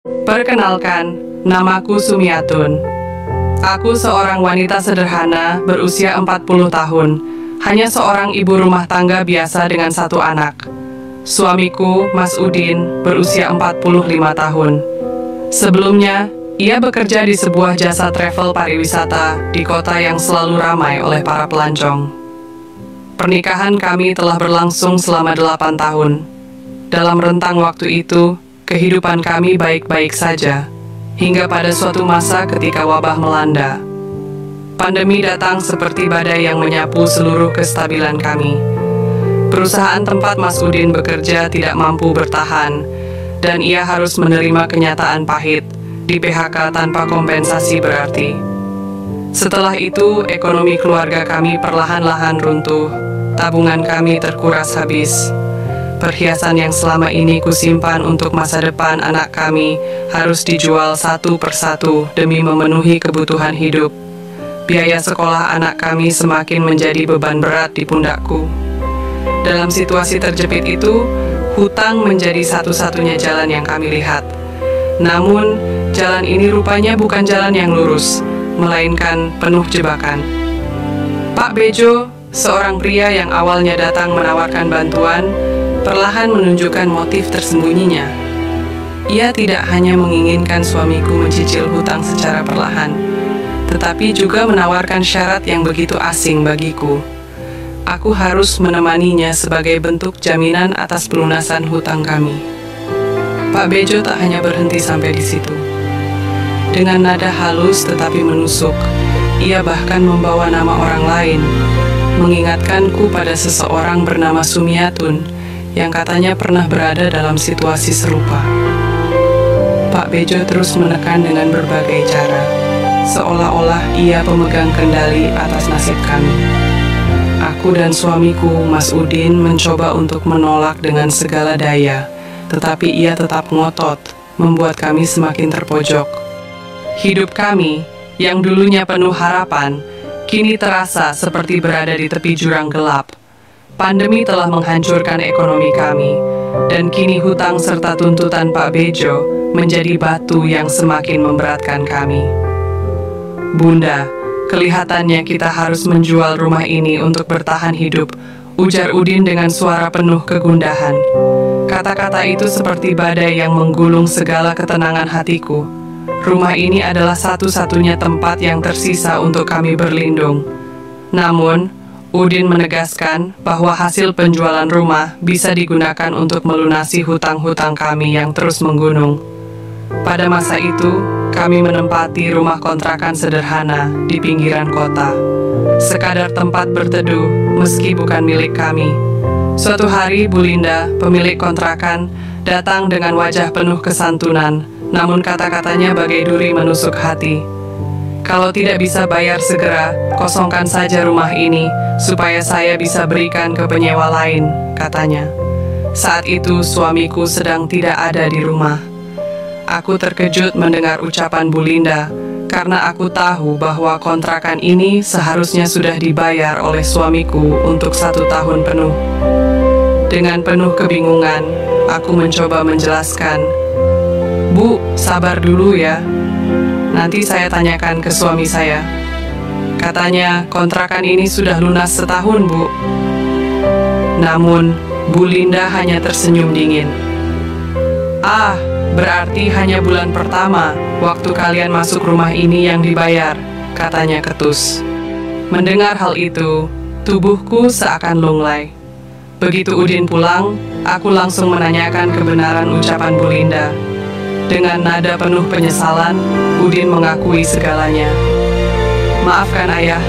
Perkenalkan, namaku Sumiatun. Aku seorang wanita sederhana berusia 40 tahun, hanya seorang ibu rumah tangga biasa dengan satu anak. Suamiku, Mas Udin, berusia 45 tahun. Sebelumnya, ia bekerja di sebuah jasa travel pariwisata di kota yang selalu ramai oleh para pelancong. Pernikahan kami telah berlangsung selama 8 tahun. Dalam rentang waktu itu, kehidupan kami baik-baik saja, hingga pada suatu masa ketika wabah melanda. Pandemi datang seperti badai yang menyapu seluruh kestabilan kami. Perusahaan tempat Mas Udin bekerja tidak mampu bertahan, dan ia harus menerima kenyataan pahit, di PHK tanpa kompensasi berarti. Setelah itu, ekonomi keluarga kami perlahan-lahan runtuh, tabungan kami terkuras habis. Perhiasan yang selama ini kusimpan untuk masa depan anak kami harus dijual satu persatu demi memenuhi kebutuhan hidup. Biaya sekolah anak kami semakin menjadi beban berat di pundakku. Dalam situasi terjepit itu, hutang menjadi satu-satunya jalan yang kami lihat. Namun, jalan ini rupanya bukan jalan yang lurus, melainkan penuh jebakan. Pak Bejo, seorang pria yang awalnya datang menawarkan bantuan, perlahan menunjukkan motif tersembunyinya. Ia tidak hanya menginginkan suamiku mencicil hutang secara perlahan, tetapi juga menawarkan syarat yang begitu asing bagiku. Aku harus menemaninya sebagai bentuk jaminan atas pelunasan hutang kami. Pak Bejo tak hanya berhenti sampai di situ. Dengan nada halus tetapi menusuk, ia bahkan membawa nama orang lain, mengingatkanku pada seseorang bernama Sumiatun, yang katanya pernah berada dalam situasi serupa. Pak Bejo terus menekan dengan berbagai cara, seolah-olah ia pemegang kendali atas nasib kami. Aku dan suamiku, Mas Udin, mencoba untuk menolak dengan segala daya, tetapi ia tetap ngotot, membuat kami semakin terpojok. Hidup kami, yang dulunya penuh harapan, kini terasa seperti berada di tepi jurang gelap. Pandemi telah menghancurkan ekonomi kami, dan kini hutang serta tuntutan Pak Bejo menjadi batu yang semakin memberatkan kami. Bunda, kelihatannya kita harus menjual rumah ini untuk bertahan hidup, ujar Udin dengan suara penuh kegundahan. Kata-kata itu seperti badai yang menggulung segala ketenangan hatiku. Rumah ini adalah satu-satunya tempat yang tersisa untuk kami berlindung. Namun, Udin menegaskan bahwa hasil penjualan rumah bisa digunakan untuk melunasi hutang-hutang kami yang terus menggunung. Pada masa itu, kami menempati rumah kontrakan sederhana di pinggiran kota. Sekadar tempat berteduh, meski bukan milik kami. Suatu hari, Bu Linda, pemilik kontrakan, datang dengan wajah penuh kesantunan, namun kata-katanya bagai duri menusuk hati. Kalau tidak bisa bayar segera, kosongkan saja rumah ini, supaya saya bisa berikan ke penyewa lain, katanya. Saat itu suamiku sedang tidak ada di rumah. Aku terkejut mendengar ucapan Bu Linda, karena aku tahu bahwa kontrakan ini seharusnya sudah dibayar oleh suamiku untuk 1 tahun penuh. Dengan penuh kebingungan, aku mencoba menjelaskan, "Bu, sabar dulu ya. Nanti saya tanyakan ke suami saya. Katanya kontrakan ini sudah lunas setahun, Bu." Namun, Bu Linda hanya tersenyum dingin. "Ah, berarti hanya bulan pertama waktu kalian masuk rumah ini yang dibayar," katanya ketus. Mendengar hal itu, tubuhku seakan lunglai. Begitu Udin pulang, aku langsung menanyakan kebenaran ucapan Bu Linda. Dengan nada penuh penyesalan, Udin mengakui segalanya. "Maafkan ayah."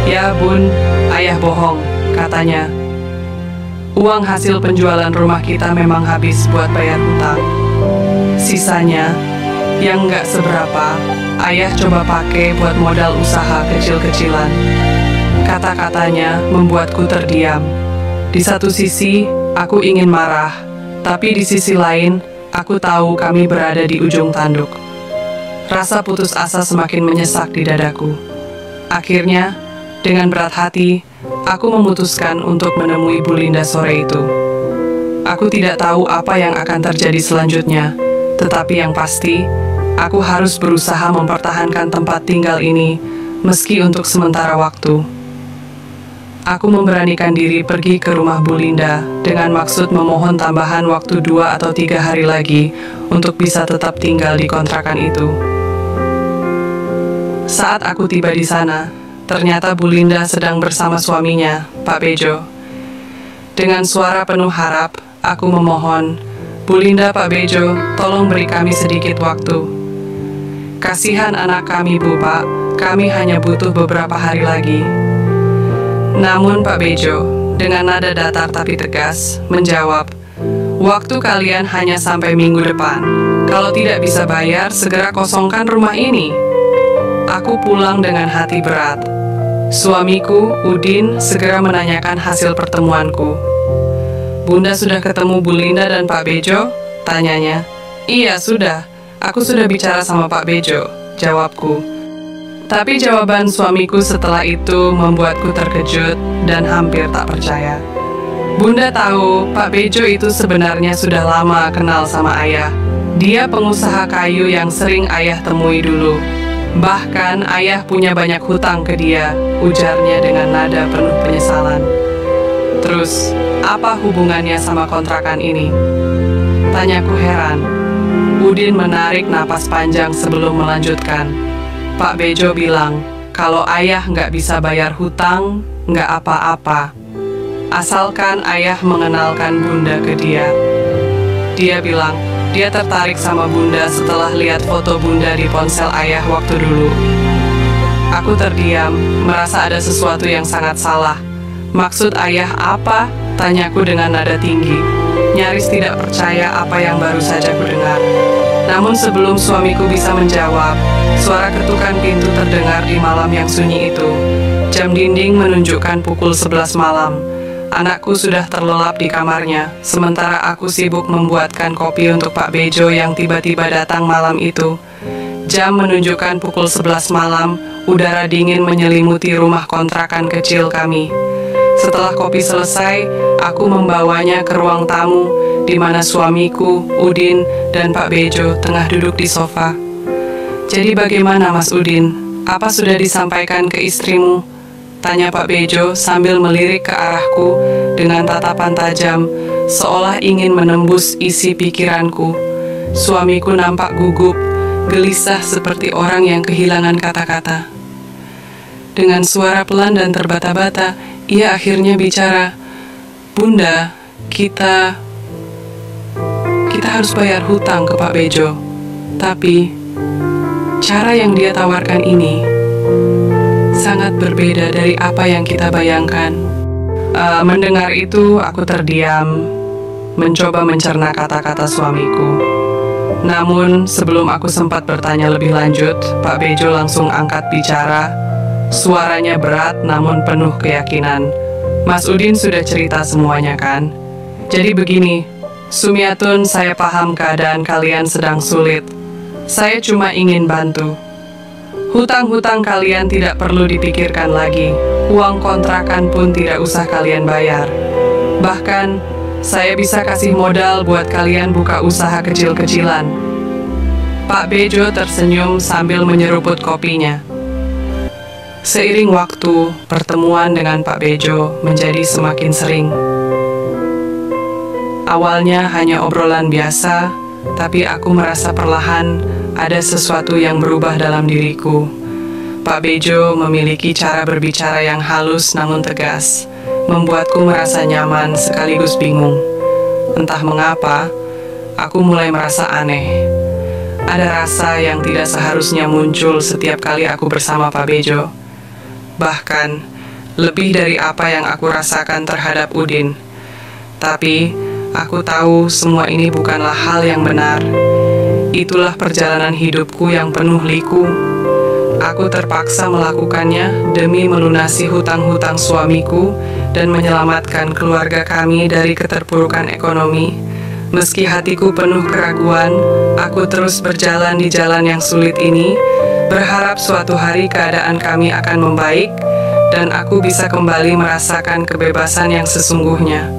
"Ya bun, ayah bohong," katanya. "Uang hasil penjualan rumah kita memang habis buat bayar hutang. Sisanya, yang nggak seberapa, ayah coba pakai buat modal usaha kecil-kecilan." Kata-katanya membuatku terdiam. Di satu sisi, aku ingin marah, tapi di sisi lain, aku tahu kami berada di ujung tanduk. Rasa putus asa semakin menyesak di dadaku. Akhirnya, dengan berat hati, aku memutuskan untuk menemui Bu Linda sore itu. Aku tidak tahu apa yang akan terjadi selanjutnya, Tetapi yang pasti, aku harus berusaha mempertahankan tempat tinggal ini, meski untuk sementara waktu. Aku memberanikan diri pergi ke rumah Bu Linda dengan maksud memohon tambahan waktu 2 atau 3 hari lagi untuk bisa tetap tinggal di kontrakan itu. Saat aku tiba di sana, ternyata Bu Linda sedang bersama suaminya, Pak Bejo. Dengan suara penuh harap, aku memohon, "Bu Linda, Pak Bejo, tolong beri kami sedikit waktu. Kasihan anak kami, Bu, Pak. Kami hanya butuh beberapa hari lagi." Namun Pak Bejo, dengan nada datar tapi tegas, menjawab, "Waktu kalian hanya sampai minggu depan. Kalau tidak bisa bayar, segera kosongkan rumah ini." Aku pulang dengan hati berat. Suamiku, Udin, segera menanyakan hasil pertemuanku. "Bunda sudah ketemu Bu Linda dan Pak Bejo?" tanyanya. "Iya, sudah. Aku sudah bicara sama Pak Bejo," jawabku. Tapi jawaban suamiku setelah itu membuatku terkejut dan hampir tak percaya. Bunda tahu Pak Bejo itu sebenarnya sudah lama kenal sama ayah. Dia pengusaha kayu yang sering ayah temui dulu. Bahkan ayah punya banyak hutang ke dia, ujarnya dengan nada penuh penyesalan. "Terus, apa hubungannya sama kontrakan ini?" tanyaku heran. Udin menarik napas panjang sebelum melanjutkan. Pak Bejo bilang, kalau ayah nggak bisa bayar hutang, nggak apa-apa. Asalkan ayah mengenalkan Bunda ke dia. Dia bilang, dia tertarik sama Bunda setelah lihat foto Bunda di ponsel ayah waktu dulu. Aku terdiam, merasa ada sesuatu yang sangat salah. "Maksud ayah apa?" tanyaku dengan nada tinggi. Nyaris tidak percaya apa yang baru saja kudengar. Namun sebelum suamiku bisa menjawab, suara ketukan pintu terdengar di malam yang sunyi itu. Jam dinding menunjukkan pukul 11 malam. Anakku sudah terlelap di kamarnya, sementara aku sibuk membuatkan kopi untuk Pak Bejo yang tiba-tiba datang malam itu. Jam menunjukkan pukul 11 malam, udara dingin menyelimuti rumah kontrakan kecil kami. Setelah kopi selesai, aku membawanya ke ruang tamu, di mana suamiku, Udin, dan Pak Bejo tengah duduk di sofa. "Jadi bagaimana, Mas Udin? Apa sudah disampaikan ke istrimu?" tanya Pak Bejo sambil melirik ke arahku dengan tatapan tajam, seolah ingin menembus isi pikiranku. Suamiku nampak gugup, gelisah seperti orang yang kehilangan kata-kata. Dengan suara pelan dan terbata-bata, ia akhirnya bicara, "Bunda, kita harus bayar hutang ke Pak Bejo. Tapi, cara yang dia tawarkan ini sangat berbeda dari apa yang kita bayangkan." Mendengar itu, aku terdiam, mencoba mencerna kata-kata suamiku. Namun, sebelum aku sempat bertanya lebih lanjut, Pak Bejo langsung angkat bicara. Suaranya berat namun penuh keyakinan. "Mas Udin sudah cerita semuanya kan? Jadi begini, Sumiatun, saya paham keadaan kalian sedang sulit. Saya cuma ingin bantu. Hutang-hutang kalian tidak perlu dipikirkan lagi. Uang kontrakan pun tidak usah kalian bayar. Bahkan, saya bisa kasih modal buat kalian buka usaha kecil-kecilan." Pak Bejo tersenyum sambil menyeruput kopinya. Seiring waktu, pertemuan dengan Pak Bejo menjadi semakin sering. Awalnya hanya obrolan biasa, tapi aku merasa perlahan ada sesuatu yang berubah dalam diriku. Pak Bejo memiliki cara berbicara yang halus namun tegas, membuatku merasa nyaman sekaligus bingung. Entah mengapa, aku mulai merasa aneh. Ada rasa yang tidak seharusnya muncul setiap kali aku bersama Pak Bejo. Bahkan, lebih dari apa yang aku rasakan terhadap Udin. Tapi, aku tahu semua ini bukanlah hal yang benar. Itulah perjalanan hidupku yang penuh liku. Aku terpaksa melakukannya demi melunasi hutang-hutang suamiku dan menyelamatkan keluarga kami dari keterpurukan ekonomi. Meski hatiku penuh keraguan, aku terus berjalan di jalan yang sulit ini, berharap suatu hari keadaan kami akan membaik dan aku bisa kembali merasakan kebebasan yang sesungguhnya.